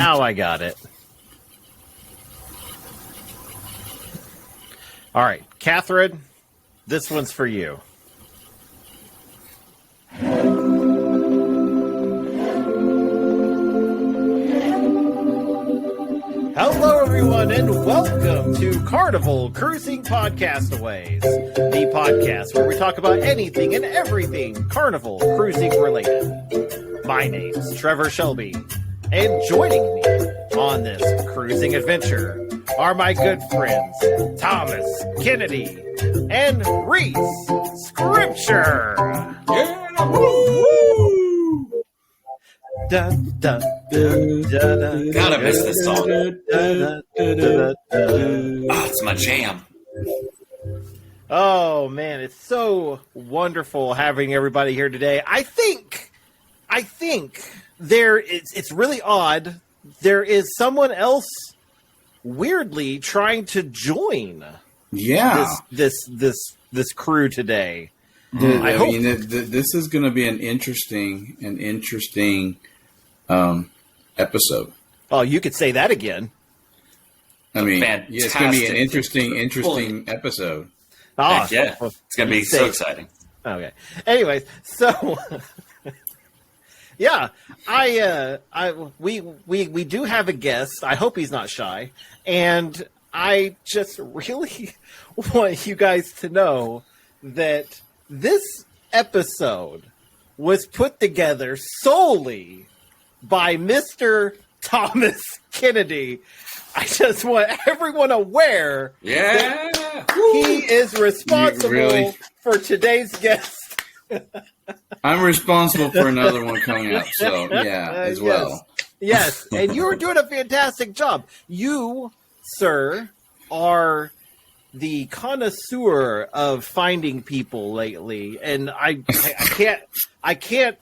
Now I got it. All right, Catherine, this one's for you. Hello, everyone, and welcome to Carnival Cruising Podcastaways, the podcast where we talk about anything and everything Carnival Cruising related. My name's Trevor Shelby, and joining me on this cruising adventure are my good friends Thomas Kennedy and Reese Schrimsher. Yeah, woo! Dun, dun, dun, dun, dun, Gotta miss this song. dun, dun, dun, dun. It's my jam. Oh man, it's so wonderful having everybody here today. I think it's really odd. There is someone else weirdly trying to join. Yeah, this crew today. I mean, this is going to be an interesting episode. Oh, you could say that again. I mean, Fantastic. it's going to be an interesting episode. Oh, Yeah, it's gonna be so exciting. Okay. Anyways, so yeah, we do have a guest. I hope he's not shy, and I just really want you guys to know that this episode was put together solely by Mr. Thomas Kennedy. I just want everyone aware Yeah, he is responsible for today's guest. I'm responsible for another one coming up, so yeah, as well. Yes, and you are doing a fantastic job. You, sir, are the connoisseur of finding people lately, and I can't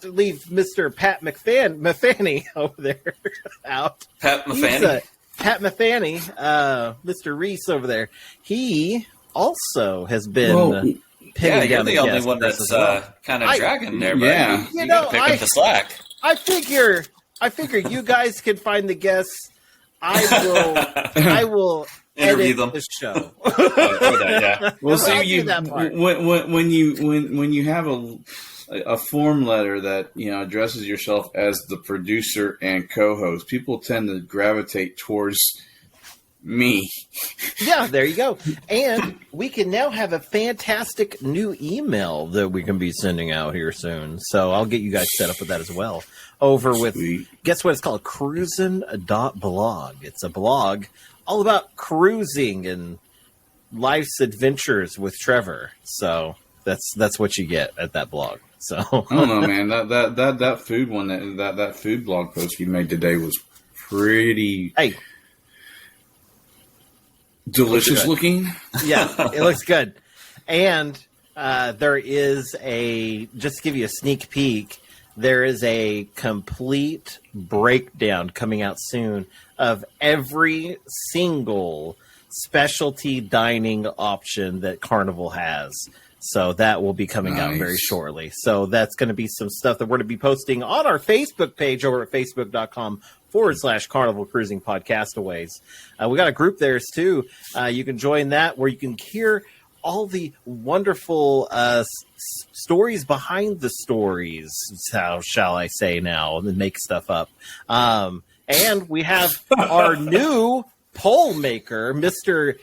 leave Mr. Pat Mathany over there out. Pat Mathany. Pat Mathany, Mr. Reese over there. He also has been pinning You're down the only one that's kind of dragging there, but yeah. you gotta pick up the slack. I figure you guys can find the guests. I will Interview edit them. the show. Yeah. Well, I'll see, do that part. when you have a form letter that addresses yourself as the producer and co-host, people tend to gravitate towards me. Yeah, there you go. And we can now have a fantastic new email that we can be sending out here soon. So I'll get you guys set up with that as well. Over with, Sweet. guess what it's called? Cruisin.blog. It's a blog all about cruising and life's adventures with Trevor. So that's what you get at that blog. So I don't know, man. That food one, that food blog post you made today was pretty delicious looking. Yeah, it looks good. And there is just to give you a sneak peek, there is a complete breakdown coming out soon of every single specialty dining option that Carnival has. So that will be coming out very shortly. So that's going to be some stuff that we're going to be posting on our Facebook page over at facebook.com/Carnival Cruising Podcastaways. We got a group there too. You can join that where you can hear all the wonderful stories behind the stories. How shall I say now? And make stuff up. And we have our new poll maker, Mr.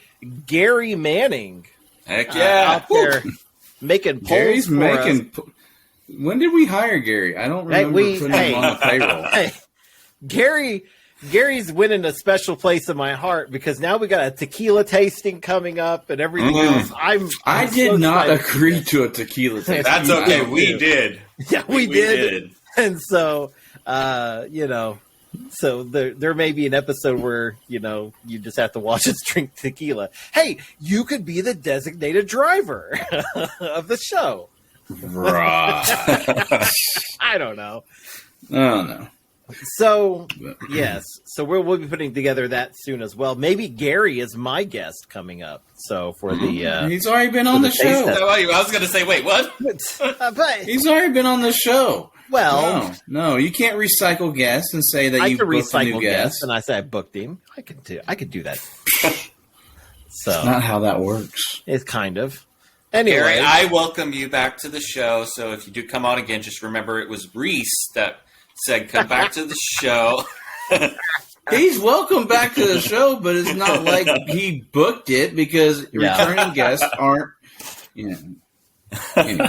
Gary Manning. Heck yeah. Out there making polls Gary's for making. us. When did we hire Gary? I don't remember putting him on the payroll. Hey, Gary's winning a special place in my heart because now we got a tequila tasting coming up and everything else. I did so not excited. agree to a tequila tasting. That's okay. We did. Yeah, we did. And so, so there may be an episode where, you just have to watch us drink tequila. Hey, you could be the designated driver of the show. Right. I don't know. Oh, no. So, yes. So we'll be putting together that soon as well. Maybe Gary is my guest coming up. So for the... he's already been on the show. I was going to say, wait, what? but, He's already been on the show. well... No, you can't recycle guests and say that you booked a new guest. And I say I booked him. I could do that. So That's not how that works. it's kind of. Anyway, Gary, I welcome you back to the show. So if you do come on again, just remember it was Reese that said come back to the show. He's welcome back to the show, but it's not like he booked it because returning guests aren't, Anyway.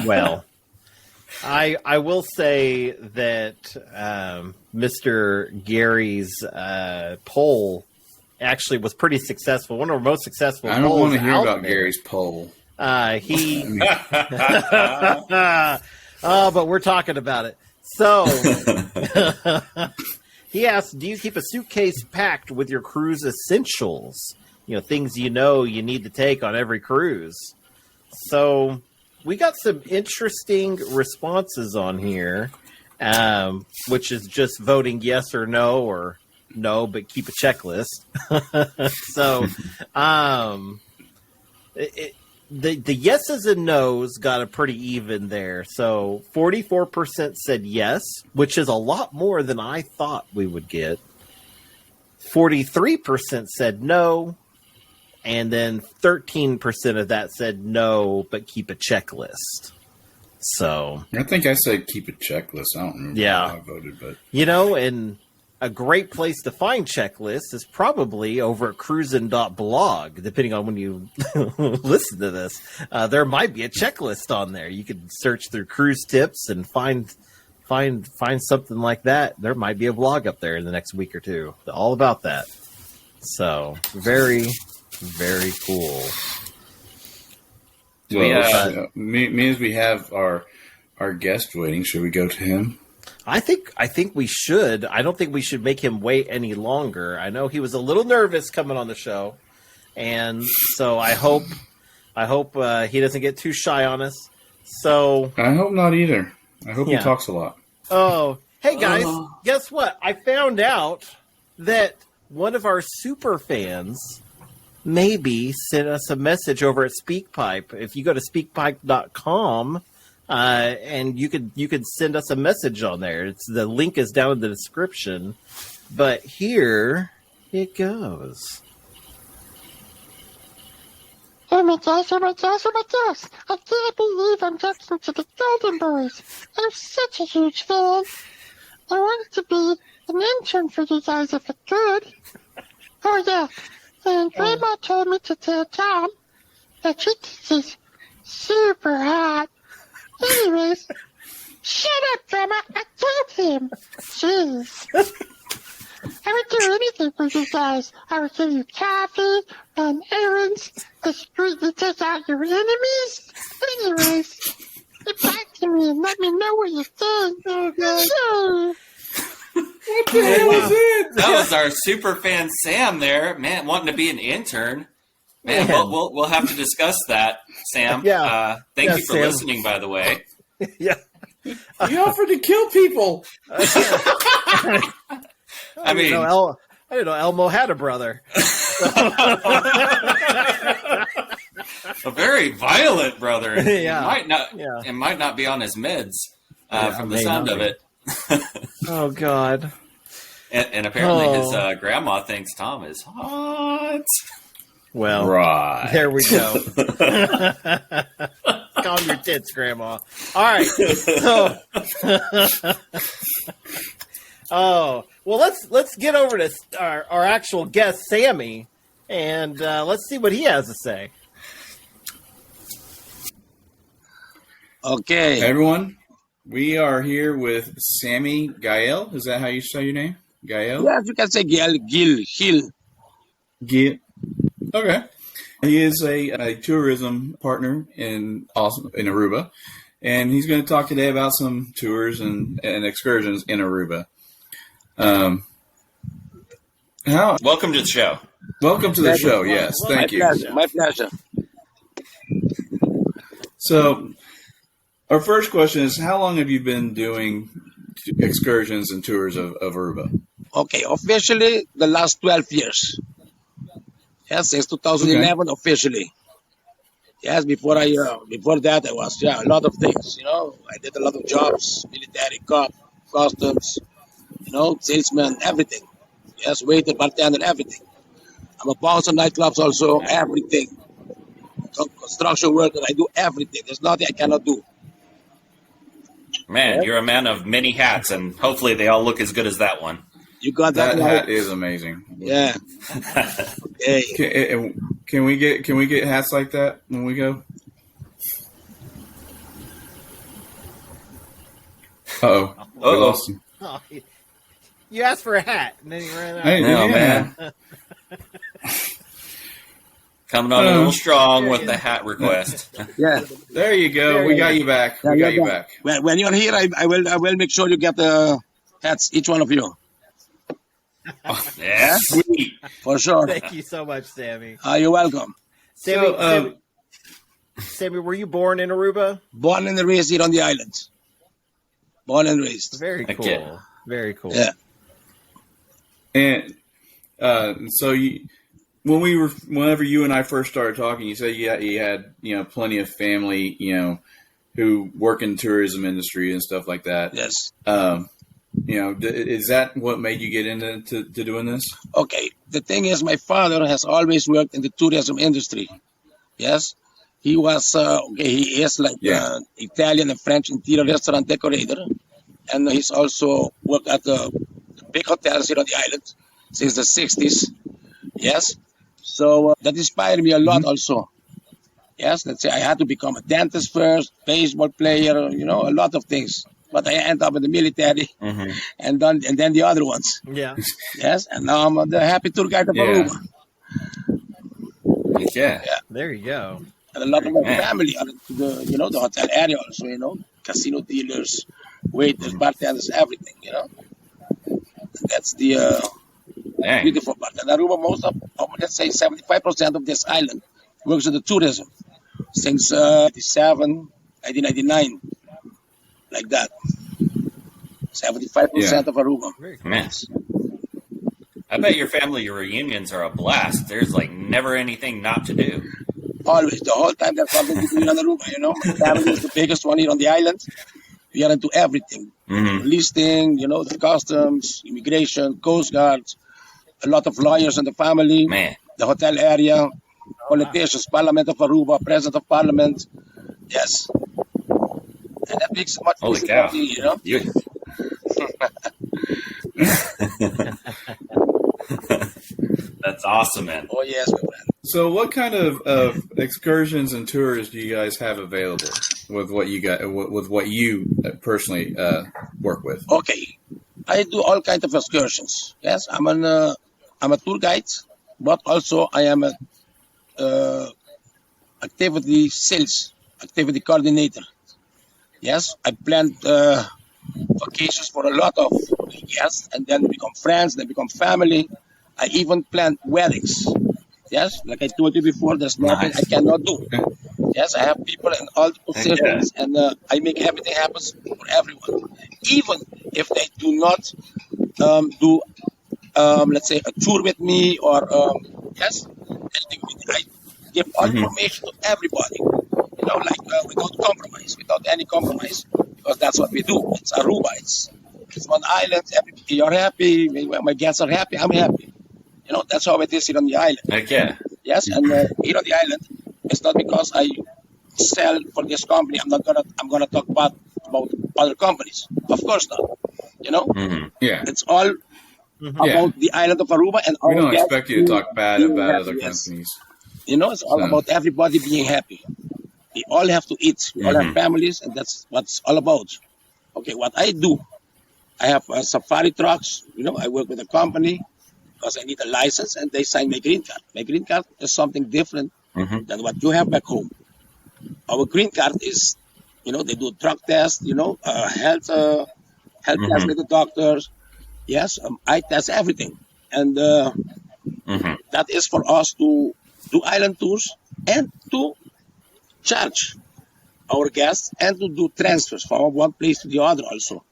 well, I will say that Mr. Gary's poll actually was pretty successful. One of our most successful polls. I don't want to hear out about there. Gary's poll. He but we're talking about it. So he asked, do you keep a suitcase packed with your cruise essentials? Things you need to take on every cruise. So we got some interesting responses on here, which is just voting yes or no, or no, but keep a checklist. So the yeses and nos got a pretty even there. So 44% said yes, which is a lot more than I thought we would get. 43% said no. And then 13% of that said no, but keep a checklist. So I think I said keep a checklist. I don't remember how I voted, but and a great place to find checklists is probably over at cruisin.blog, depending on when you listen to this. There might be a checklist on there. You could search through cruise tips and find something like that. There might be a blog up there in the next week or two, all about that. So very, very cool. Well, means we have our guest waiting. Should we go to him? I think we should. I don't think we should make him wait any longer. I know he was a little nervous coming on the show, and so I hope he doesn't get too shy on us. So I hope not either. I hope he talks a lot. Oh, hey guys, guess what? I found out that one of our super fans maybe sent us a message over at SpeakPipe. If you go to speakpipe.com. And you could send us a message on there. The link is down in the description. But here it goes. Oh my gosh, oh my gosh, oh my gosh. I can't believe I'm talking to the Golden Boys. I'm such a huge fan. I wanted to be an intern for you guys if I could. Oh yeah, and Grandma told me to tell Tom that your is super hot. Anyways, shut up, Grandma. I told him. Jeez. I would do anything for you guys. I would give you coffee and errands to take out your enemies. Anyways, get back to me and let me know what you think. Oh, God. What the hell was it? That was our super fan Sam there, man, wanting to be an intern. Man, we'll have to discuss that, Sam. Yeah. Thank you for Sam. listening, by the way. Yeah. You offered to kill people. I mean, I didn't know Elmo had a brother. a very violent brother. Yeah. It might not be on his meds from the sound of it. Oh God. And apparently his grandma thinks Tom is hot. Well, right. There we go. Calm your tits, Grandma. All right. So, well, let's get over to our actual guest, Sammy, and let's see what he has to say. Okay. Hey, everyone, we are here with Sammy Giel. Is that how you say your name? Giel? Yes, you can say Gil. Okay. He is a tourism partner in Aruba, and he's going to talk today about some tours and excursions in Aruba. Welcome to the show. Welcome to the show. Yes, thank you. My pleasure. So, our first question is: how long have you been doing excursions and tours of Aruba? Okay, officially the last 12 years. Yes, since 2011 officially. Yes, before that I was a lot of things. I did a lot of jobs, military, cop, customs, salesman, everything. Yes, waiter, bartender, everything. I'm a bouncer, nightclubs also, everything. Construction worker, I do everything. There's nothing I cannot do. Man, you're a man of many hats, and hopefully they all look as good as that one. You got That that hat right. is amazing. Yeah. Okay. Can we get hats like that when we go? Uh-oh. We lost him. Oh, you asked for a hat, and then you ran out. Hey, No, yeah. man. Coming on a little strong with the hat request. Yeah. There you go. We got you back. We got you back. When you're here, I will make sure you get the hats, each one of you. Yeah, sweet. For sure. Thank you so much, Sammy. You're welcome. Sammy, Sammy, were you born in Aruba? Born and raised here on the island. Born and raised. Very cool. Okay. Very cool. Yeah. And so whenever you and I first started talking, you said you had plenty of family who work in tourism industry and stuff like that. Yes. Is that what made you get into doing this? Okay. The thing is, my father has always worked in the tourism industry. Yes. He was, he is like Italian and French interior restaurant decorator. And he's also worked at the big hotels here on the island since the 60s. Yes. So that inspired me a lot also. Yes. Let's say I had to become a dentist first, baseball player, a lot of things. But I ended up in the military and then the other ones. Yeah. Yes. And now I'm the happy tour guide of Aruba. Yeah. There you go. And a lot of my family are into the hotel area also, casino dealers, waiters, bartenders, everything, That's the beautiful part. And Aruba, most of, let's say 75% of this island works in the tourism since 1999, like that. 75% of Aruba. Man. I bet your family reunions are a blast. There's like never anything not to do. Always, the whole time there's something to do in Aruba, My family is the biggest one here on the island. We are into everything. Listing, the customs, immigration, coast guard, a lot of lawyers in the family, the hotel area, politicians, Parliament of Aruba, President of Parliament. Yes. And that makes it much Holy easier cow. for me, That's awesome, man. Oh, yes, my friend. So what kind of excursions and tours do you guys have available with what you personally work with? Okay. I do all kinds of excursions. Yes, I'm a tour guide, but also I am a activity coordinator. Yes, I planned vacations for a lot of guests, and then become friends, then become family. I even planned weddings. Yes, like I told you before, there's nothing I cannot do. Yes, I have people in all the positions, and I make everything happen for everyone. Even if they do not do, let's say, a tour with me or, anything with me. I give all information to everybody. Without compromise, without any compromise, because that's what we do. It's Aruba. It's one island. You're happy. My guests are happy. I'm happy. That's how it is here on the island. Okay. Yes, and here on the island, it's not because I sell for this company. I'm gonna talk about other companies. Of course not. Yeah. It's all about the island of Aruba, and We don't our guests expect you to talk bad being about happy, other yes. companies. It's all about everybody being happy. We all have to eat. We all have families, and that's what's all about. Okay, what I do, I have safari trucks. I work with a company because I need a license, and they sign my green card. My green card is something different than what you have back home. Our green card is, they do drug tests, health test with the doctors. Yes, eye test, everything. And that is for us to do island tours and to charge our guests and to do transfers from one place to the other also.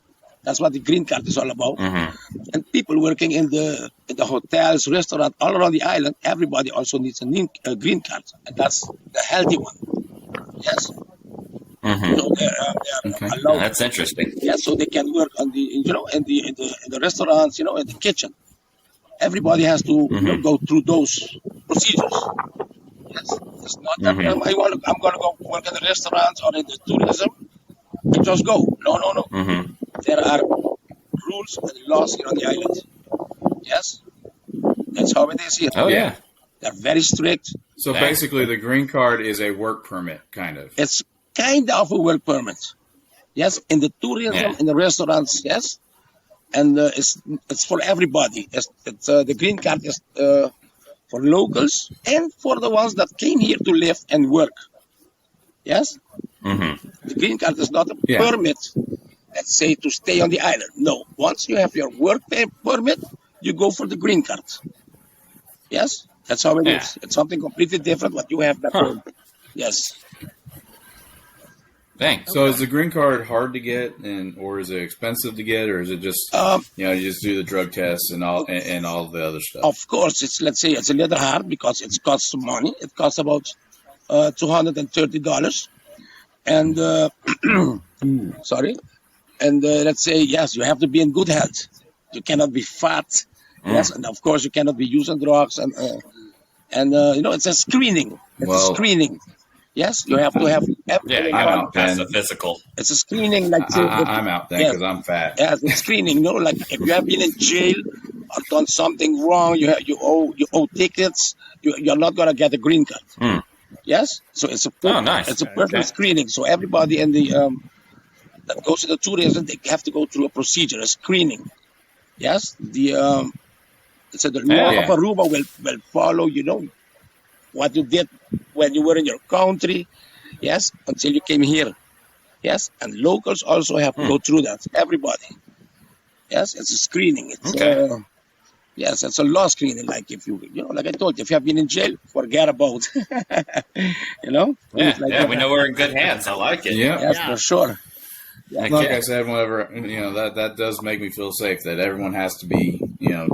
That's what the green card is all about. Mhm. And people working in the hotels, restaurants, all around the island, everybody also needs a green card, and that's the healthy one. Yes. Mhm. So they're Okay. allowed. That's interesting. Yeah, so they can work on the in the restaurants, in the kitchen. Everybody has to go through those procedures. Yes, it's not that I'm gonna go work in the restaurants or in the tourism and just go. No, no, no. Mhm. There are rules and laws here on the island. Yes, that's how it is here. Oh yeah. They're very strict. So Yeah. basically, the green card is a work permit, kind of. It's kind of a work permit. Yes, in the tourism, Yeah. in the restaurants. Yes, and it's for everybody. It's the green card is for locals and for the ones that came here to live and work. Yes, Mhm. the green card is not a Yeah. permit. Let's say to stay on the island. No, once you have your work permit, you go for the green card. Yes, that's how it Yeah. is. It's something completely different. What you have that. Yes. Dang. So is the green card hard to get, or is it expensive to get, or is it just you just do the drug tests and all the other stuff? Of course, let's say it's a little hard because it costs money. It costs about $230, and sorry, and let's say yes, you have to be in good health. You cannot be fat. Yes, and of course you cannot be using drugs, and it's a screening. It's a screening. Yes, you have to have everything. Yeah, I'm you out, pass Ben. the physical. It's a screening, like I'm out then because I'm fat. yes, it's screening. Like if you have been in jail or done something wrong, you owe tickets. You're not gonna get a green card. Mm. Yes, so it's a Nice. it's a perfect Okay. screening. So everybody in the that goes to the tourism, they have to go through a procedure, a screening. Yes, the law Yeah. of Aruba will follow. What you did when you were in your country. Yes, until you came here. Yes, and locals also have to go through that. Everybody. Yes, it's a screening. It's Okay. yes, it's a law screening. Like if like I told you, if you have been in jail, forget about. Yeah, Things like yeah, that. we know we're in good hands. I like it. Yeah. Yes, for sure. Like Okay. I said, whenever that does make me feel safe that everyone has to be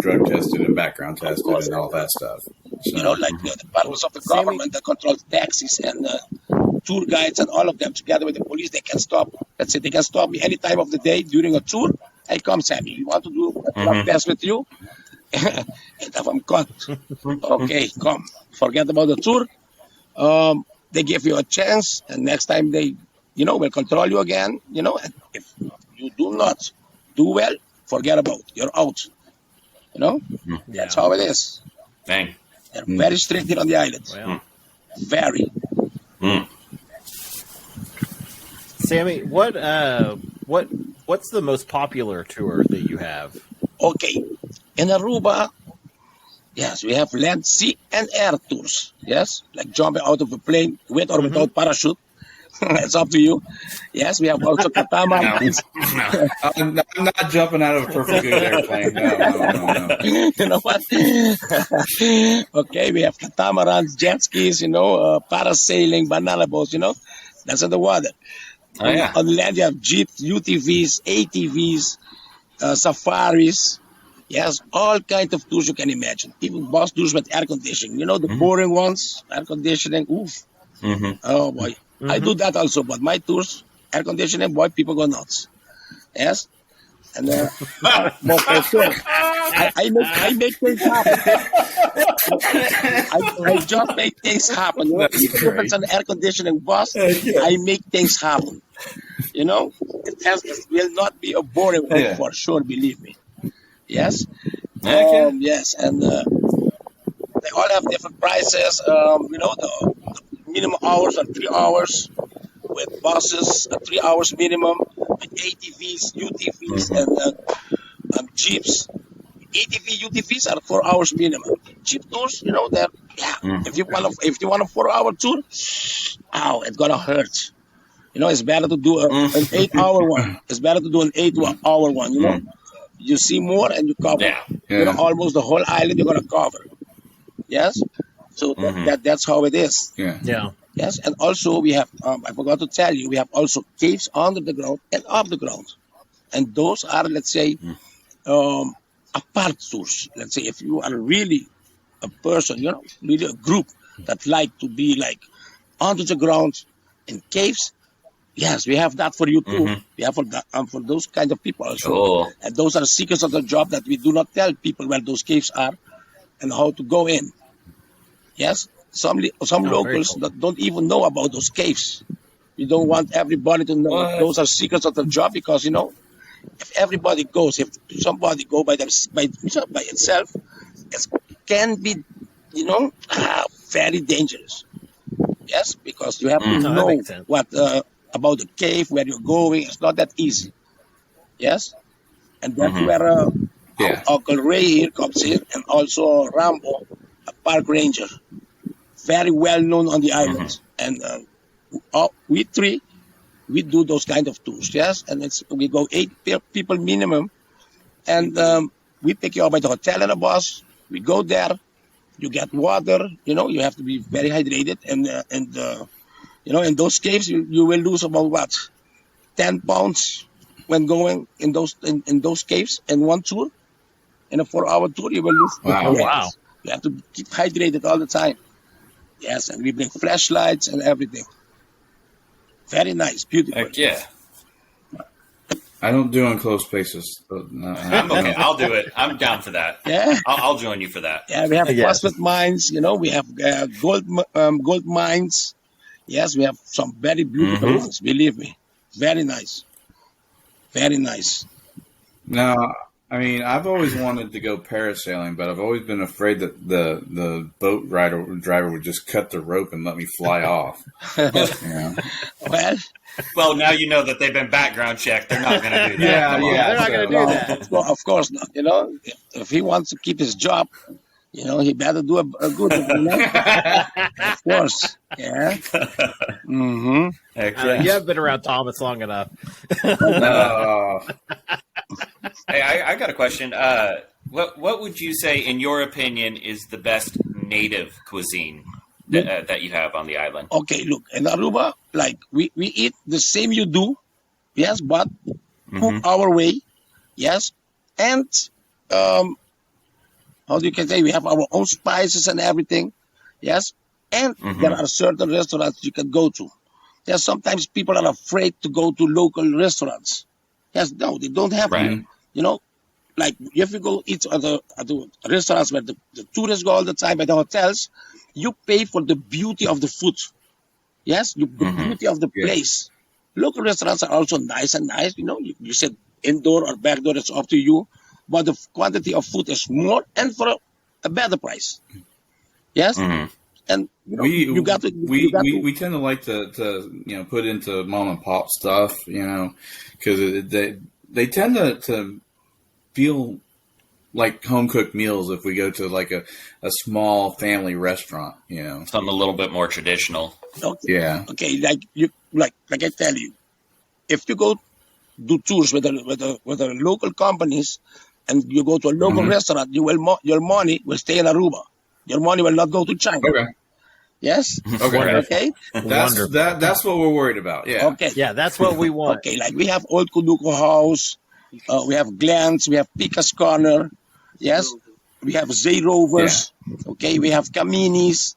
drug tested and background tested and all that stuff. So, Like the powers of the government that controls taxis and tour guides and all of them together with the police, they can stop. Let's say they can stop me any time of the day during a tour. Hey, come, Sammy, you want to do a drug test with you? And if I'm caught, okay, come. Forget about the tour. They give you a chance, and next time they, will control you again. And if you do not do well, forget about it. You're out. That's how it is. Dang. They're very strict here on the island. Well, Very. Mm. Sammy, what's the most popular tour that you have? Okay. In Aruba, yes, we have land, sea, and air tours. Yes, like jumping out of a plane with or without parachute. It's up to you. Yes, we have also catamarans. I'm not jumping out of a perfectly good airplane. No. You know what? Okay, we have catamarans, jet skis, parasailing, banana boats, that's in the water. Oh, yeah. On land, you have jeeps, UTVs, ATVs, safaris. Yes, all kinds of tours you can imagine. Even bus tours with air conditioning. The boring ones, air conditioning. Oof. Mhm. Oh boy, I do that also. But my tours, air conditioning, boy, people go nuts. Yes, and but for sure, I make things happen. I just make things happen. Even if it's an air conditioning bus, I make things happen. It will not be a boring one for sure. Believe me. Yes. Okay. Yes, and they all have different prices. The minimum hours are 3 hours with buses, 3 hours minimum with ATVs, UTVs, and jeeps. ATV, UTVs are 4 hours minimum. Jeep tours, they're If you want a 4-hour tour, it's gonna hurt. It's better to do an 8-hour one. It's better to do an 8-hour one. You see more and you cover. Yeah. Almost the whole island you're gonna cover. Yes. So that's how it is. Yeah. Yes, and also we have. I forgot to tell you, we have also caves under the ground and off the ground. And those are, let's say, apart tours. Let's say if you are really a person, really a group that like to be like onto the ground in caves. Yes, we have that for you too. We have for that, for those kind of people also. Cool. And those are secrets of the job that we do not tell people where those caves are and how to go in. Yes, some locals cool. that don't even know about those caves. We don't want everybody to know that those are secrets of the job because if everybody goes, if somebody go by itself, it can be, very dangerous. Yes, because you have to that know makes sense. what about the cave, where you're going. It's not that easy. Yes, and that's where Yeah. Uncle Ray here comes in, and also Rambo, a park ranger, very well known on the islands. And we three, we do those kind of tours. Yes, and we go 8 people minimum, and we pick you up at the hotel and a bus. We go there. You get water. You have to be very hydrated, and in those caves you will lose about 10 pounds when going in those caves in one tour. In a 4-hour tour, you will lose. Wow. Yes. Wow. You have to keep hydrated all the time. Yes, and we bring flashlights and everything. Very nice, beautiful. Heck yeah. I don't do enclosed spaces. But no, I'm okay. I'll do it. I'm down for that. Yeah, I'll join you for that. yeah. We have Yes. phosphate mines. We have gold mines. Yes, we have some very beautiful ones. Believe me, very nice, very nice. No, I mean, I've always wanted to go parasailing, but I've always been afraid that the boat driver would just cut the rope and let me fly off. Yeah. Well, Well, now you know that they've been background checked. They're not going to do that. Yeah, Come on. yeah. They're not going to do no, that. of course not. If he wants to keep his job, he better do a good one. Of course, yeah. Heck yeah. You haven't been around Thomas long enough. No. Hey, I got a question. What would you say, in your opinion, is the best native cuisine that you have on the island? Okay, look, in Aruba, like we eat the same you do, yes, but cook our way, yes, and how do you can say we have our own spices and everything, yes, and there are certain restaurants you can go to. Yes, sometimes people are afraid to go to local restaurants. Yes, no, they don't have Right. to. Like if you go eat at the restaurants where the tourists go all the time, at the hotels, you pay for the beauty of the food. Yes, the beauty of the place. Local restaurants are also nice and nice. You said indoor or backdoor, it's up to you. But the quantity of food is more and for a better price. Yes? And you got to. We tend to like to put into mom and pop stuff, because they tend to feel like home cooked meals if we go to like a small family restaurant, Something a little bit more traditional. Okay. Yeah. Okay, like I tell you, if you go do tours with the local companies, and you go to a local restaurant, your money will stay in Aruba. Your money will not go to China. Okay. Yes. Okay. Okay. That's what we're worried about. Yeah. Okay. Yeah, that's what we want. Okay. Like we have Old Kuduko House, we have Glens, we have Pika's Corner. Yes. We have Zay Rovers. Yeah. Okay. We have Caminis.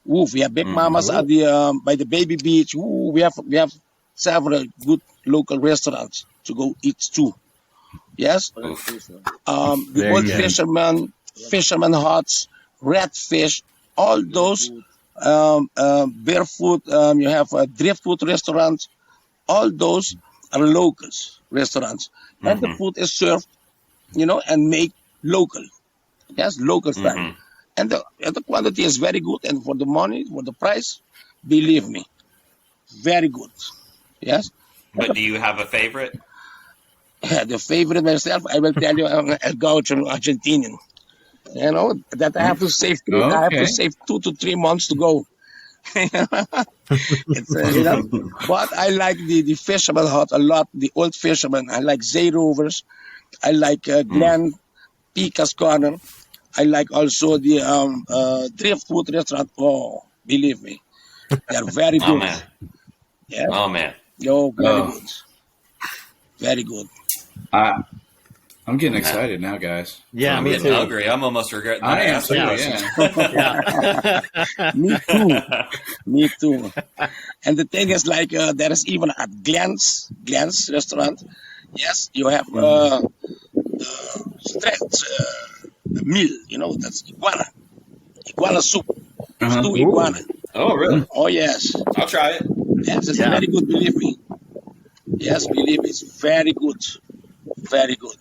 Ooh, we have Big Mamas at the by the Baby Beach. Ooh, we have several good local restaurants to go eat to. Yes. The old fisherman huts, redfish, all those barefoot. You have a driftwood restaurant. All those are locals restaurants, and the food is served, and made local. Yes, local style, and the quantity is very good, and for the money, for the price, believe me, very good. Yes. But do you have a favorite? The favorite myself, I will tell you, El Gaucho Argentinian. That I have to save. I have to save 2 to 3 months to go. It's, but I like the fisherman hut a lot. The old fisherman. I like Zay Rovers. I like Glen, Pika's Corner. I like also the Driftwood restaurant. Oh, believe me, they are very good. Oh man. Yeah. Oh man. Very good. Very good. I'm getting excited now, guys. Yeah, I'm me getting too. hungry. I'm almost regretting that I I am asked too. that question. Yeah. Yeah. Me too. Me too. And the thing is, like, there is even at Glenn's restaurant. Yes, you have stretch meal. You know, that's iguana soup, Uh-huh. stew iguana. Oh, really? Oh yes, I'll try it. yes, it's Yeah. very good. Believe me. Yes, believe me, it's very good, very good.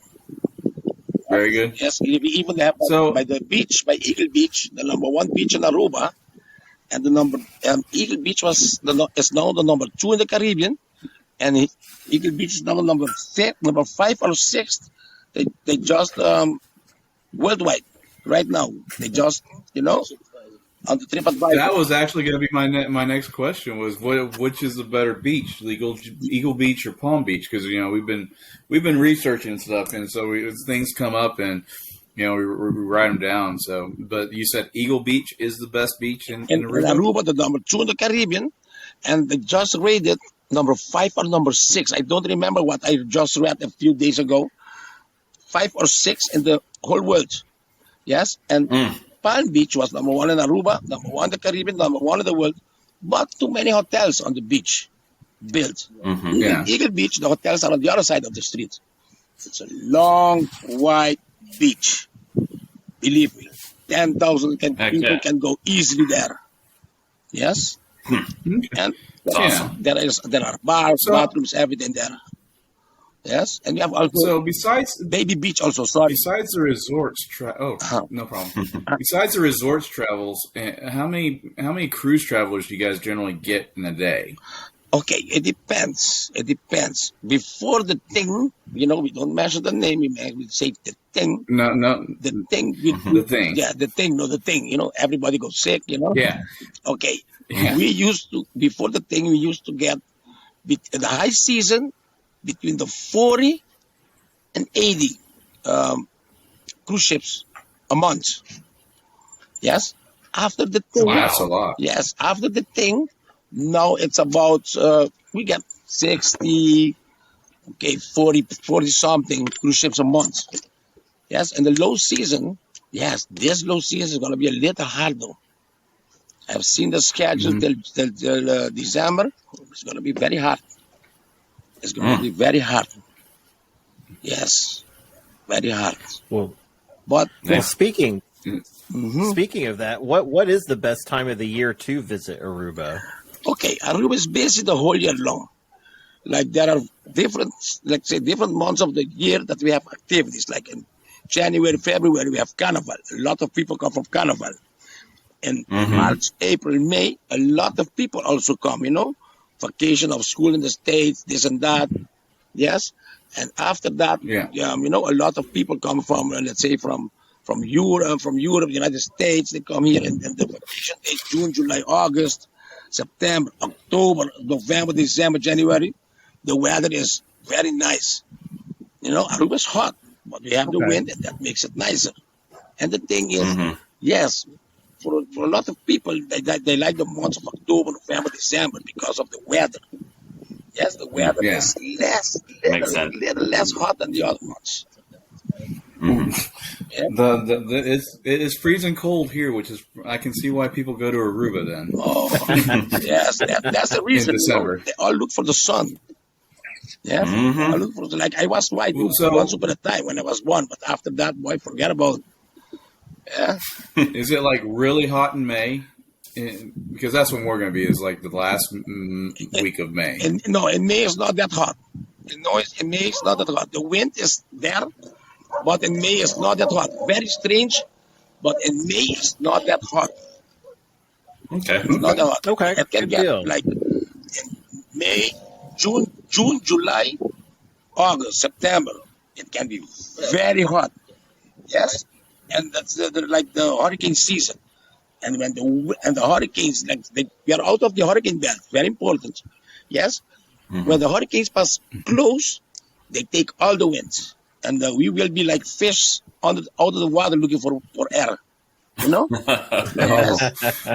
Very good. Yes, we even have So- by the beach, by Eagle Beach, the number one beach in Aruba, and the number Eagle Beach is now the number 2 in the Caribbean, and Eagle Beach is now number 5 or 6. They just worldwide right now. They just on the TripAdvisor. That was actually going to be my next question was which is the better beach, Eagle Beach or Palm Beach? Because we've been researching stuff, and so as things come up, and we write them down. So, but you said Eagle Beach is the best beach in Aruba. Aruba, the number 2 in the Caribbean, and they just rated number 5 or number 6. I don't remember what I just read a few days ago. 5 or 6 in the whole world. Yes, and Palm Beach was number 1 in Aruba, number 1 in the Caribbean, number 1 in the world, but too many hotels on the beach built. Yeah. Eagle Beach, the hotels are on the other side of the street. It's a long, wide beach. Believe me, 10,000 people can go easily there. Yes, and Awesome. there are bars, bathrooms, everything there. Yes, and you have also So besides Baby Beach also. Sorry. Besides the resorts, no problem. Besides the resorts travels, how many cruise travelers do you guys generally get in a day? Okay, it depends. It depends. Before the thing, we don't mention the name. We say the thing. No, The thing. the thing. Yeah, the thing. No, the thing. Everybody goes sick. Yeah, Okay. Yeah. We used to before the thing. We used to get in the high season between the 40 and 80 cruise ships a month. Yes. After the thing. wow, that's a lot. Yes. After the thing, now it's about we get 60, 40 something cruise ships a month. Yes. And the low season, yes, this low season is going to be a little harder. I've seen the schedule till December. It's going to be very hard. It's going to be very hard. Yes, very hard. Well, But speaking of that, what is the best time of the year to visit Aruba? okay, Aruba is busy the whole year long. Like there are different months of the year that we have activities. Like in January, February, we have Carnival. A lot of people come from Carnival. In March, April, May, a lot of people also come, vacation of school in the States, this and that. Yes. And after that, a lot of people come from, let's say, from Europe, United States. They come here and the vacation days, June, July, August, September, October, November, December, January. The weather is very nice. Aruba is hot, but we have the wind, and that makes it nicer. And the thing is, yes, for a lot of people, they like the months of October, November, December because of the weather. Yes, the weather is little less hot than the other months. Yeah. It is freezing cold here, which is I can see why people go to Aruba then. Oh, yes, that's the reason. In December. They all look for the sun. Yes, I look for I was white once upon a time when I was born, but after that, boy, forget about it. Yeah. Is it like really hot in May? Because that's when we're going to be. Is like the last week of May. No, in May it's not that hot. In May it's not that hot. The wind is there, but in May it's not that hot. Very strange, but in May it's not that hot. Okay. It's not that hot. Okay, It can good get deal. like in May, June, July, August, September. It can be very hot. Yes, and that's like the hurricane season. And when the hurricanes, we are out of the hurricane belt, very important. Yes, when the hurricanes pass close, they take all the winds, and we will be like fish out of the water looking for air.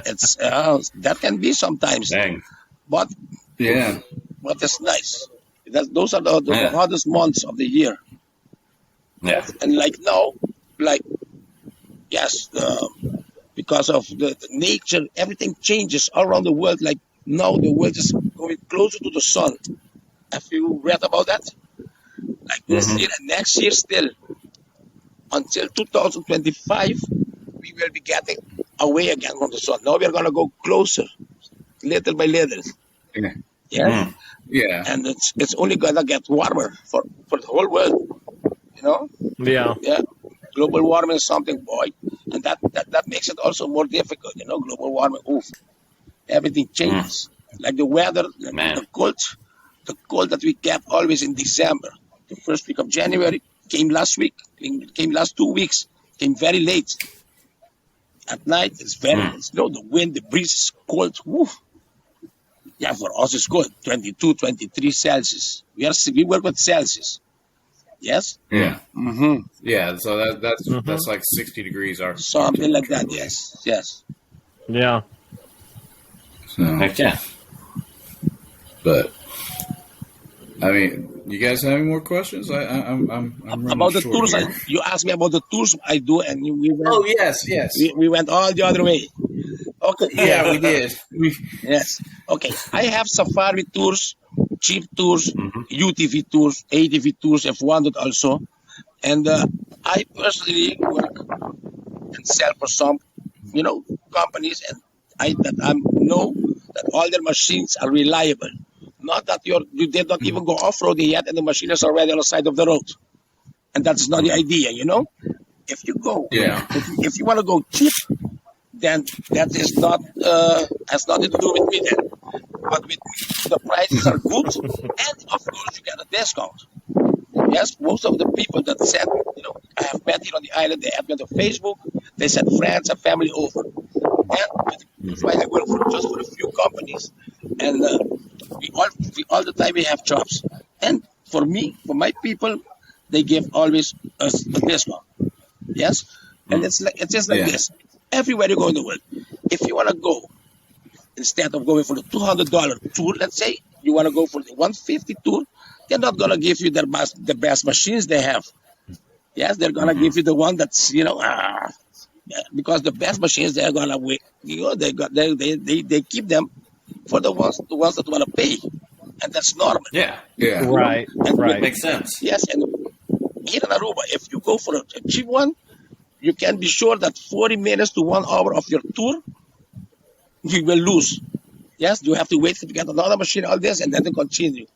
It's that can be sometimes, Dang. but Yeah. it's nice. Those are the hottest months of the year. Yeah. And like now, like yes, because of the nature, everything changes all around the world. Like now, the world is going closer to the sun. Have you read about that? Like this year and next year still, until 2025, we will be getting away again from the sun. Now we are going to go closer, little by little. Yeah. Yeah. Yeah. And it's only going to get warmer for the whole world. You know? Yeah. Yeah. Global warming is something, boy. And that makes it also more difficult. You know, global warming, oof. Everything changes. Like the weather, Man. the cold that we get always in December. The first week of January came last week, came last 2 weeks, came very late. At night, it's the wind, the breeze is cold. Woof. Yeah, for us it's cold, 22, 23 Celsius. We work with Celsius. Yes? Yeah. Mm-hmm. Yeah. So that's like 60 degrees. Our Something like that, yes. Yes. Yeah. So, Heck yeah. but I mean, you guys have any more questions? I'm running About the short tours, here. you asked me about the tours I do, and we went, Oh yes. we went all the other way. Okay. Yeah, we did. Yes. Okay. I have safari tours, jeep tours, UTV tours, ATV tours, F100 also. And I personally work and sell for some, companies, and I know that all their machines are reliable. Not that you did not even go off-roading yet, and the machine is already on the side of the road. And that's not the idea, If you go, if you want to go cheap, then that is not has nothing to do with me then. But with the prices are good, and of course you get a discount. Yes, most of the people that said, I have met here on the island, they have me on Facebook, they sent friends and family over. And that's why I work just for a few companies, and we all the time we have jobs. And for me, for my people, they give always a discount. Yes, and it's just like this. Everywhere you go in the world, if you want to go, instead of going for the $200 tour, let's say you want to go for the $150 tour, they're not gonna give you the best machines they have. Yes, they're gonna give you the one that's because the best machines they're gonna wait. They keep them for the ones that want to pay, and that's normal. Yeah. Right. Right. Makes sense. Yes, and here in Aruba, if you go for a cheap one, you can be sure that 40 minutes to 1 hour of your tour, you will lose. Yes, you have to wait to get another machine, all this, and then to continue.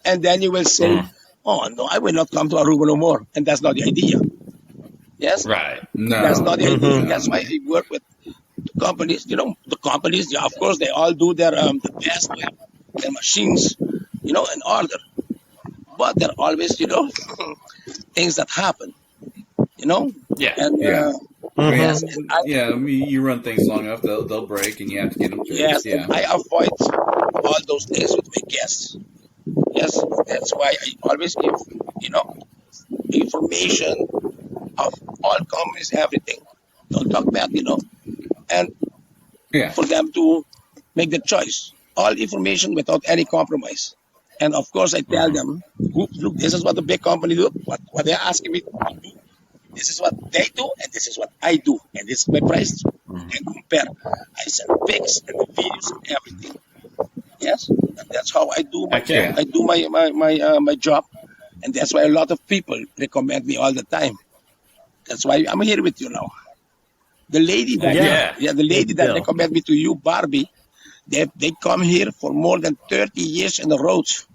And then you will say, oh, no, I will not come to Aruba no more. And that's not the idea. Yes? Right. No. That's not the idea. That's why I work with companies. The companies, of course, they all do their the best to have their machines, in order. But there are always, things that happen, Yeah. And, Yes. and I mean, you run things long enough, they'll break, and you have to get them fixed. yes, Yeah. and I avoid all those things with my guests. Yes, that's why I always give, information of all companies, everything. Don't talk bad, and Yeah. for them to make the choice. All information without any compromise. And of course, I tell them, look, this is what the big company do. What they're asking me to do. This is what they do, and this is what I do, and this is my price. And compare. I send pics and the videos and everything. Yes, and that's how I do. Okay. I do my job, and that's why a lot of people recommend me all the time. That's why I'm here with you now. The lady that the lady that recommended me to you, Barbie, they come here for more than 30 years in the roads.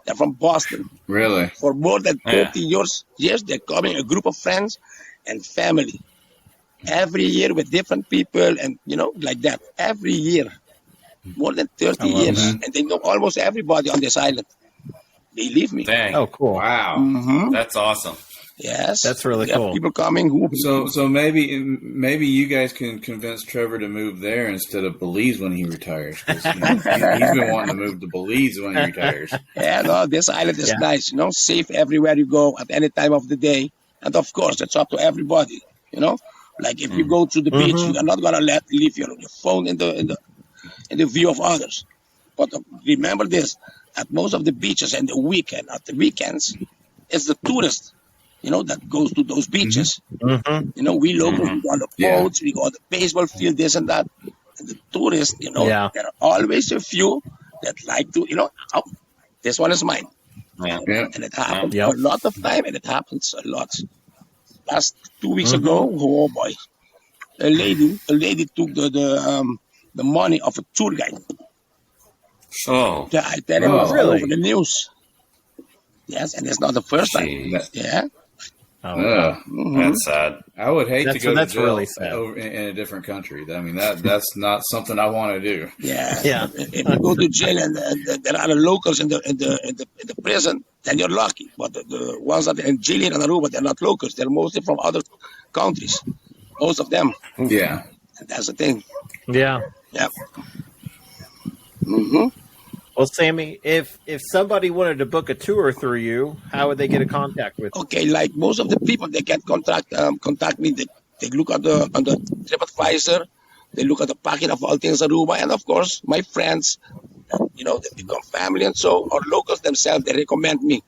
They're from Boston. Really? For more than 30 years, they're coming, a group of friends and family. Every year with different people and, like that. Every year. More than 30 years. that. And they know almost everybody on this island. Believe me. Dang. Oh, cool. Wow. That's awesome. Yes. That's really We have cool. people coming who... So maybe you guys can convince Trevor to move there instead of Belize when he retires. 'Cause, he's been wanting to move to Belize when he retires. Yeah, no, this island is nice, safe everywhere you go at any time of the day. And of course, it's up to everybody, Like if you go to the beach, you are not going to leave your phone in the view of others. But remember this, at most of the beaches and the weekends, it's the tourists that goes to those beaches. Mm-hmm. We locals, we go on the boats, we go on the baseball field, this and that. And the tourists, Yeah. there are always a few that like to, oh, this one is mine. Yeah. Yeah. And it happens Yep. a lot of time, and it happens a lot. Last 2 weeks ago, oh boy, a lady took the money of a tour guide. Oh, Yeah, I tell you, it was all really? over the news. Yes, and it's not the first time. geez. Yeah. Oh, wow. That's sad. I would hate to go That's to jail really sad. over in a different country. I mean, that's not something I want to do. Yeah. Yeah. If you go to jail and there are locals in the prison, then you're lucky. But the ones that are in jail here in Aruba, they're not locals. They're mostly from other countries. Most of them. Yeah. And that's the thing. Yeah. Yeah. Mm-hmm. Well, Sammy, if somebody wanted to book a tour through you, how would they get in contact with you? Okay, like most of the people, they can contact me. They look on the TripAdvisor. They look at the packet of all things Aruba, and of course, my friends, they become family, and so or locals themselves, they recommend me.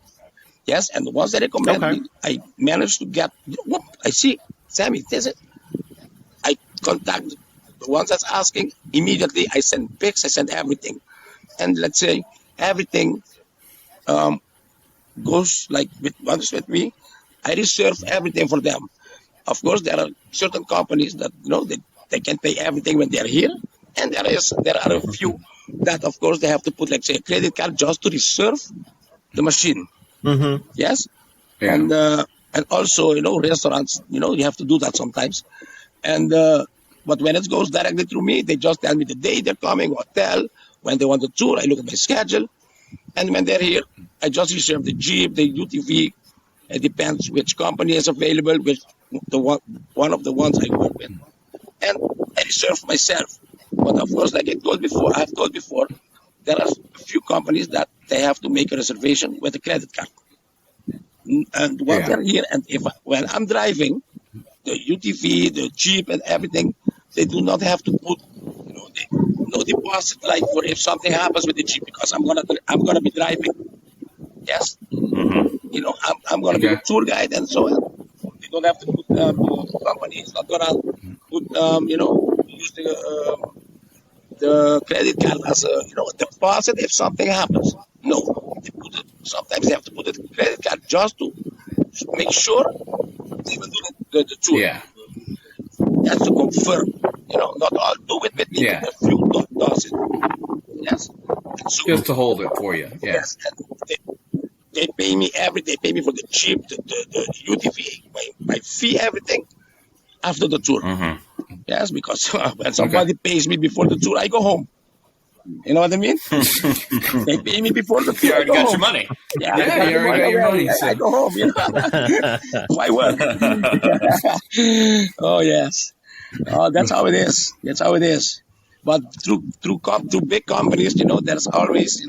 Yes, and once they recommend me, I manage to get. Whoop, I see, Sammy, this is it. I contact the ones that's asking immediately. I send pics, I send everything, and let's say everything goes like once with me. I reserve everything for them. Of course, there are certain companies that they can pay everything when they're here, and there are a few that of course they have to put, like say, a credit card just to reserve the machine. Mm-hmm. Yes, Yeah. and also restaurants, you have to do that sometimes, and but when it goes directly through me, they just tell me the day they're coming, hotel, when they want the tour. I look at my schedule, and when they're here, I just reserve the Jeep, the UTV. It depends which company is available, which one of the ones I work with, and I reserve myself. But of course, like I've told before, there are a few companies that they have to make a reservation with a credit card. And once they're here, and when I'm driving, the UTV, the Jeep, and everything, they do not have to put, no deposit, like for if something happens with the Jeep, because I'm gonna be driving. Yes, I'm gonna be a tour guide, and so on. They don't have to put the company is not gonna put use the credit card as a deposit if something happens. No, sometimes they have to put the credit card just to make sure they will do the tour. Yeah. That's to confirm. Not all do it with me. Yeah. A few does it. Yes. And so, Just to hold it for you. Yeah. yes. And they pay me They pay me for the Jeep, the UTV, my fee, everything after the tour. Yes, because when somebody pays me before the tour, I go home. You know what I mean? They pay me before the tour. You already I go got home. your money. Yeah, Yeah, you already got your money, I go home. Why work? Oh yes. Oh, that's how it is. That's how it is. But through big companies, there's always,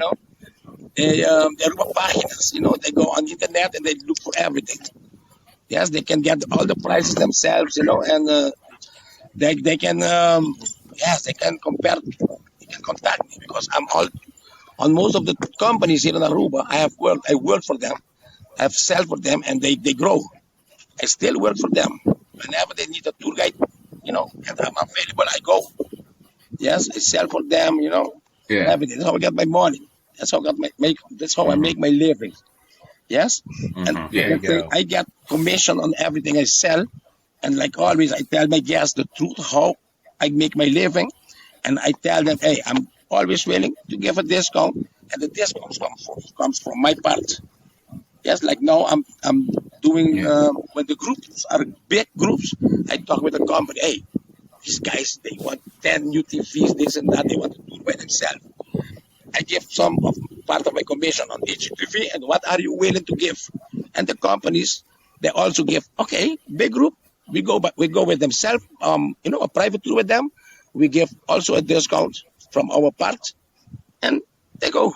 there are páginas, they go on the internet and they look for everything. Yes, they can get all the prices themselves, and they can, they can compare, they can contact me because I'm all on most of the companies here in Aruba. I work for them, I have sell for them, and they grow. I still work for them. Whenever they need a tour guide, and I'm available, I go. Yes, I sell for them, Yeah. everything. That's how I get my money. That's how I make my living. Yes, and There you go. I get commission on everything I sell, and like always, I tell my guests the truth how I make my living, and I tell them, hey, I'm always willing to give a discount, and the discount comes from my part. Yes, like now I'm doing when the groups are big groups, I talk with the company. Hey, these guys they want 10 UTVs, this and that. They want to do it by themselves. I give some of part of my commission on each UTV, and what are you willing to give? And the companies they also give. Okay, big group, we go with themselves. A private tour with them. We give also a discount from our part, and they go.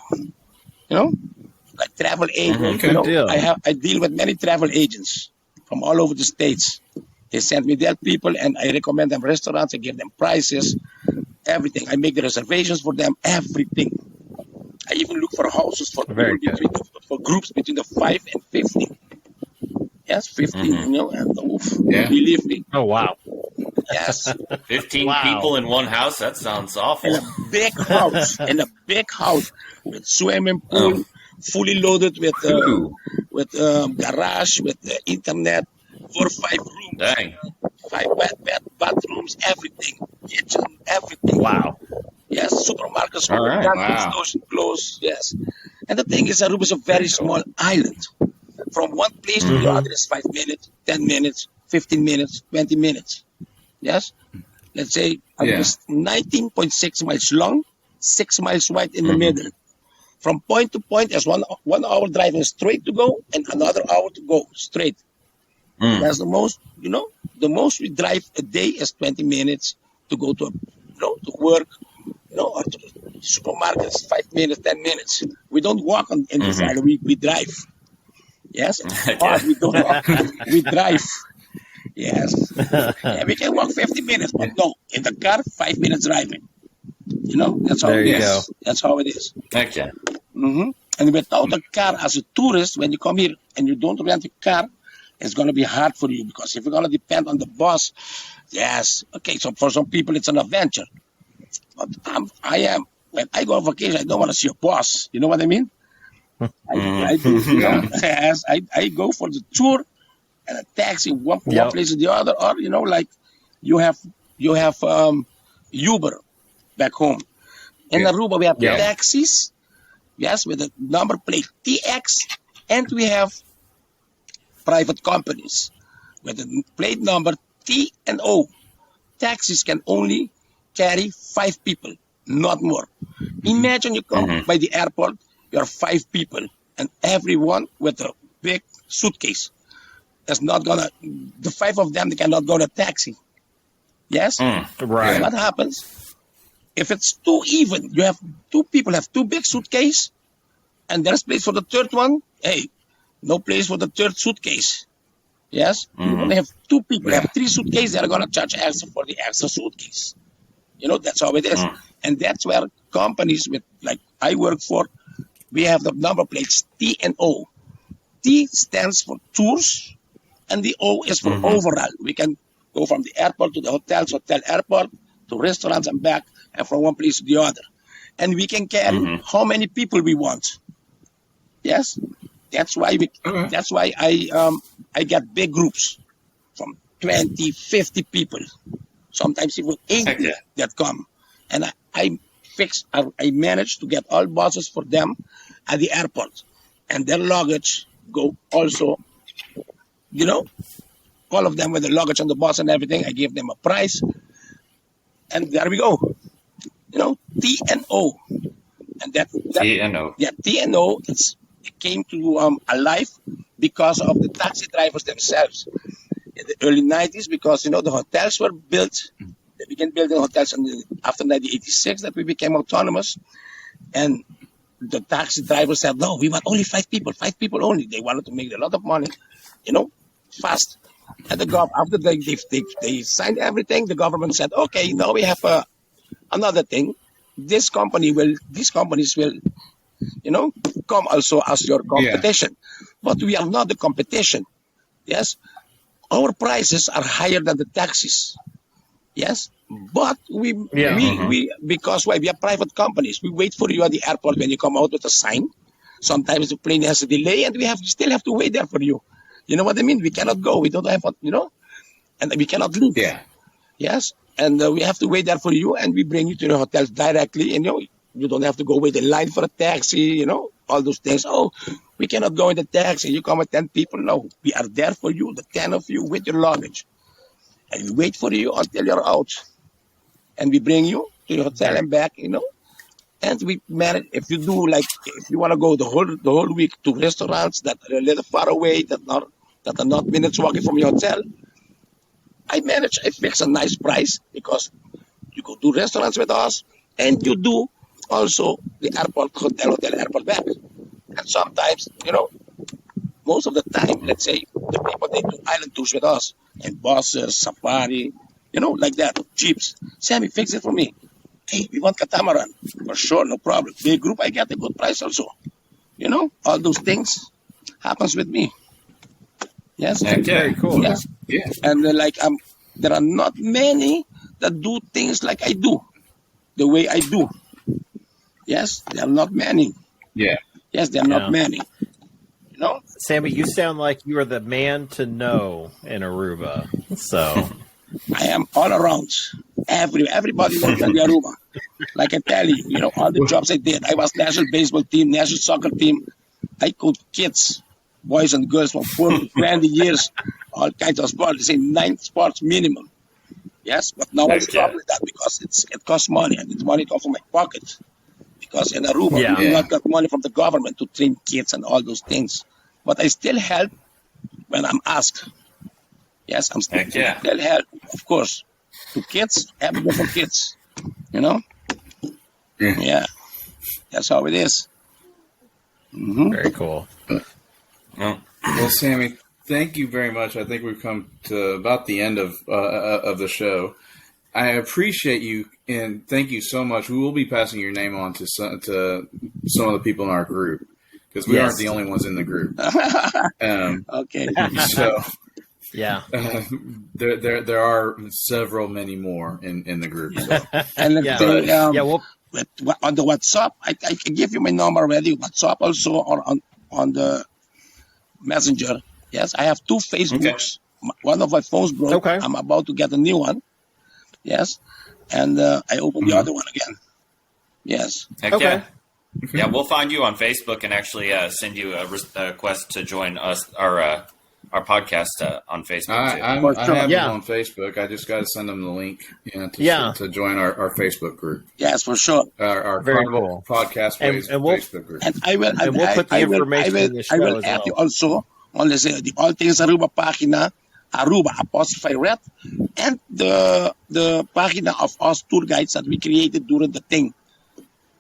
Like travel agents. Good deal. I deal with many travel agents from all over the states. They send me their people, and I recommend them restaurants. I give them prices, everything. I make the reservations for them, everything. I even look for houses for Very good. for groups between the 5 and 50. Yes, 15, Mhm. and Yeah. believe me, Oh wow. yes, 15 Wow. people in one house? That sounds awful. in a big house with swimming pool, Oh. fully loaded Ooh. with garage, with internet, 4 or 5 rooms, Dang. 5 bathrooms, everything, kitchen, everything. Wow. Yes, supermarkets All open, right. food Wow. stores close. Yes, and the thing is, Aruba is a very Very cool. small island. From one place to the Mhm. other is 5 minutes, 10 minutes, 15 minutes, 20 minutes. Yes, let's say Aruba Yeah. is 19.6 miles long, 6 miles wide in the Mhm. middle. From point to point, there's 1 hour driving straight to go and another hour to go straight. Mm. That's the most, the most we drive a day is 20 minutes to go to work, or to the supermarkets, 5 minutes, 10 minutes. We don't walk in this Mhm. island, we drive. Yes, Yeah. but we don't walk, we drive. Yes, yeah, we can walk 50 minutes, but no, in the car, 5 minutes driving. That's how There it you is. go. That's how it is. Okay. And without a car as a tourist, when you come here and you don't rent a car, it's going to be hard for you because if you're going to depend on the bus, yes, okay, so for some people it's an adventure. But when I go on vacation, I don't want to see a bus. You know what I mean? I do, Mhm. Yeah. yes, I go for the tour and a taxi from one Yep. place to the other, or, like you have Uber back home. In Yeah. Aruba, we have Yep. taxis, yes, with a number plate TX, and we have private companies with a plate number T and O. Taxis can only carry 5 people, not more. Imagine you come Mhm. by the airport, you're 5 people, and everyone with a big suitcase. That's not gonna. The 5 of them they cannot go to a taxi. Yes. Mm. So Right. what happens if it's too even? You have 2 people have 2 big suitcase, and there's place for the third one. Hey, no place for the third suitcase. Yes, you Mhm. only have 2 people. Yeah. Have 3 suitcases. They're gonna charge extra for the extra suitcase. That's how it is, Mm. and that's where companies with like I work for, we have the number plates T and O. T stands for tours, and the O is for Mhm. overall. We can go from the airport to the hotels, hotel airport to restaurants and back, and from one place to the other. And we can carry Mhm. how many people we want. Yes, that's why Okay. That's why I get big groups from 20, 50 people, sometimes even 80 Heck yeah. that come. And I manage to get all buses for them at the airport. And their luggage go also, all of them with the luggage on the bus and everything. I give them a price. And there we go. T and O. And TNO. yeah, T and O, it came to alive because of the taxi drivers themselves. In the early 90s, because the hotels were built. They began building hotels after 1986 that we became autonomous, and the taxi drivers said, "No, we want only 5 people, 5 people only." They wanted to make a lot of money, fast. And the after they signed everything, the government said, "Okay, now we have another thing. These companies will, come also as your Yeah. competition, but we are not the competition." Yes, our prices are higher than the taxis. Yes, but Yeah. Mhm. because why? We are private companies. We wait for you at the airport when you come out with a sign. Sometimes the plane has a delay, and we still have to wait there for you. You know what I mean? We cannot go. We don't have, and we cannot leave. Yeah. Yes, and we have to wait there for you, and we bring you to the hotels directly. And you don't have to go wait in line for a taxi. All those things. Oh, we cannot go in the taxi. You come with 10 people. No, we are there for you, the 10 of you with your luggage, and we wait for you until you're out, and we bring you to your hotel and back. And we manage. If you want to go the whole week to restaurants that are a little far away, that are not minutes walking from your hotel, I fix a nice price because you go to restaurants with us, and you do also the airport, hotel, airport back. And sometimes, most of the time, let's say the people they do island tours with us, and buses, safari, like that, jeeps. Sammy, fix it for me. Hey, we want catamaran. For sure, no problem. Big group, I get a good price also. All those things happens with me. Yes. Heck yeah. Very cool. Yes. Yeah. And there are not many that do things like I do, the way I do. Yes, there are not many. Yeah. Yes, there are not Yeah. many. You know, Sammy, you sound like you are the man to know in Aruba. So, I am all around. Everybody knows in the Aruba. Like I tell you, you know, all the jobs I did. I was national baseball team, national soccer team. I coached kids, boys and girls from 4 to 20 years, all kinds of sports. They say 9 sports minimum. Yes, but now I Heck stop yeah. with that because it costs money and it's money comes from my pocket. Because in Aruba, Yeah. we do not get money from the government to train kids and all those things. But I still help when I'm asked. Yes, I'm still, Heck yeah. still help, of course, to kids, everything for kids. You know? Yeah. Yeah. That's how it is. Mm-hmm. very cool. Well, Well, Sammy, thank you very much. I think we've come to about the end of the show. I appreciate you and thank you so much. We will be passing your name on to some of the people in our group because we Yes. aren't the only ones in the group. Okay. So Yeah. there are many more in the group. So. And let's Yeah. say, Yeah. Well, on the WhatsApp, I can give you my number already. WhatsApp also on the Messenger. Yes, I have 2 Facebooks. One of my phones broke. Okay. I'm about to get a new one. Yes, and I opened the other one again. Yes. heck Okay. yeah. Yeah, we'll find you on Facebook and actually send you a request to join us, our podcast on Facebook too. I For have sure. them Yeah. on Facebook. I just got to send them the link Yeah. to join our Facebook group. Yes, for sure. Our Very Carnival cool. Podcast And we'll- Facebook group. And I will. And we'll put the information in the I show will as add well. you also on the All Things Aruba página, Aruba apostrophe red, and the página of us tour guides that we created during the thing.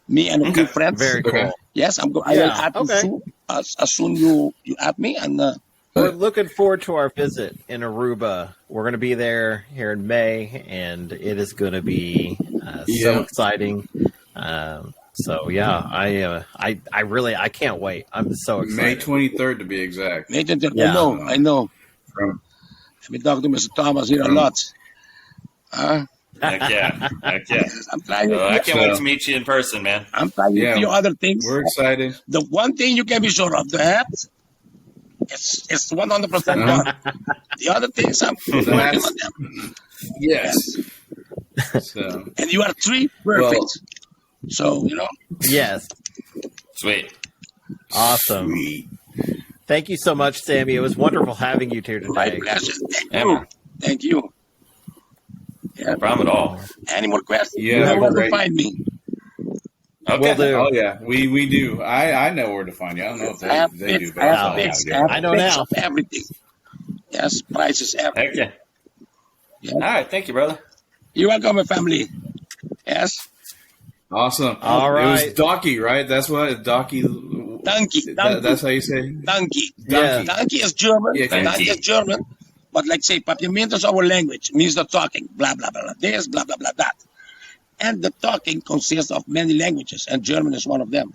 Me and a few friends. very cool. Okay. Yes, I will Yeah, add you okay. soon. As soon you add me and. We're looking forward to our visit in Aruba. We're going to be there here in May, and it is going to be so Yeah. exciting. So yeah, I can't wait. I'm so May excited. 23rd to be exact. Yeah. I know. From I've been talking to Mr. Thomas here a lot. Heck yeah. Heck yeah. I'm trying. I can't wait So- to meet you in person, man. I'm trying Yeah. a few other things. we're excited. The one thing you can be sure of, the hat, it's 100% Uh-huh. done. The other things, I'm working hats- on them. Yes. So And you are 3 perfect. So, you know, Yes, Sweet. awesome. sweet. Thank you so much, Sammy. It was wonderful having you here my today. pleasure. Thank Yeah, you. man. Thank you. Yeah. No problem at all. Any more questions? Yeah, You know where to great. find me. Okay. Will do. Oh yeah, we do. I know where to find you. I don't know if I have they do, pics, but I I'll have tell you how pics, to I get have I know pics now. of everything. Yes, prices, Heck everything. yeah. All right. Thank you, brother. You're welcome, my family. Yes. Awesome. All It right. was Donkey, right? That's what Donkey. Donkey. That's how you say. Donkey. Yeah. Donkey is German. Yeah, Donkey is German. But like say, papiamento is our language. Means the talking. Blah, blah, blah, blah. This, blah, blah, blah, that. And the talking consists of many languages. And German is one of them.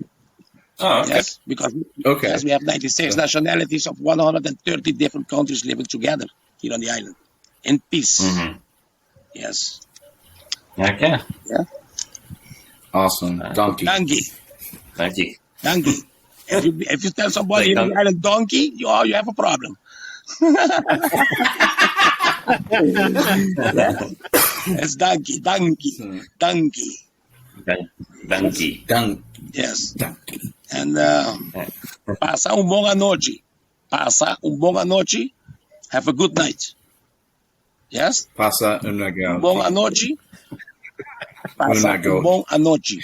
Oh, okay. Yes. Because Okay. yes, we have 96 nationalities of 130 different countries living together here on the island. In peace. Mm-hmm. Yes. Heck yeah. Awesome. Donkey. Donkey. Thank you. Donkey. If you tell somebody Like in the island donkey, you have a problem. It's donkey. Donkey. Yes. Donkey. And pasa un buong anoche. Pasa un buong anoche. Have a good night. Yes? Pasa una Un buong go. anoche. Pasa Una go. un buong anoche.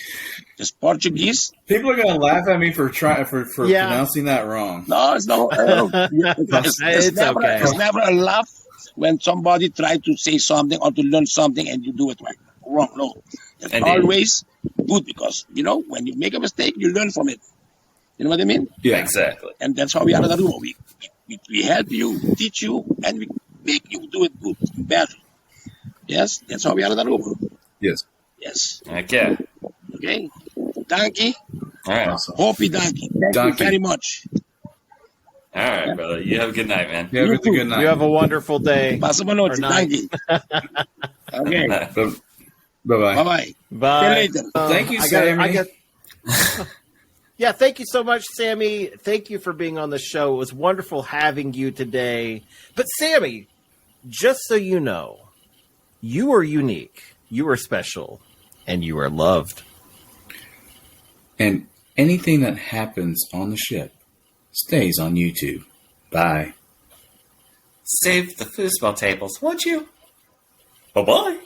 It's Portuguese. People are gonna laugh at me for Yeah. pronouncing that wrong. No, it's no. It's never, okay. it's never a laugh when somebody tries to say something or to learn something and you do it right. Wrong. No. It's Indeed. always good because, when you make a mistake, you learn from it. You know what I mean? Yeah. Exactly. And that's how we are in Aruba. We help you, teach you, and we make you do it good, better. Yes, that's how we are in Aruba. Yes. Yes. Heck yeah. Okay. Donkey. All right. Awesome. Hopi donkey. Thank Donkey. you very much. All right, brother. You have a good night, man. You have a too. good night. You have a wonderful day. Pasa mo noche. Or night. Thank you. Okay. Bye-bye. Bye-bye. Bye. See you later. Thank you, I Sammy. Yeah, thank you so much, Sammy. Thank you for being on the show. It was wonderful having you today. But Sammy, just so you know, you are unique, you are special, and you are loved. And anything that happens on the ship stays on YouTube. Bye. Save the foosball tables, won't you? Bye-bye.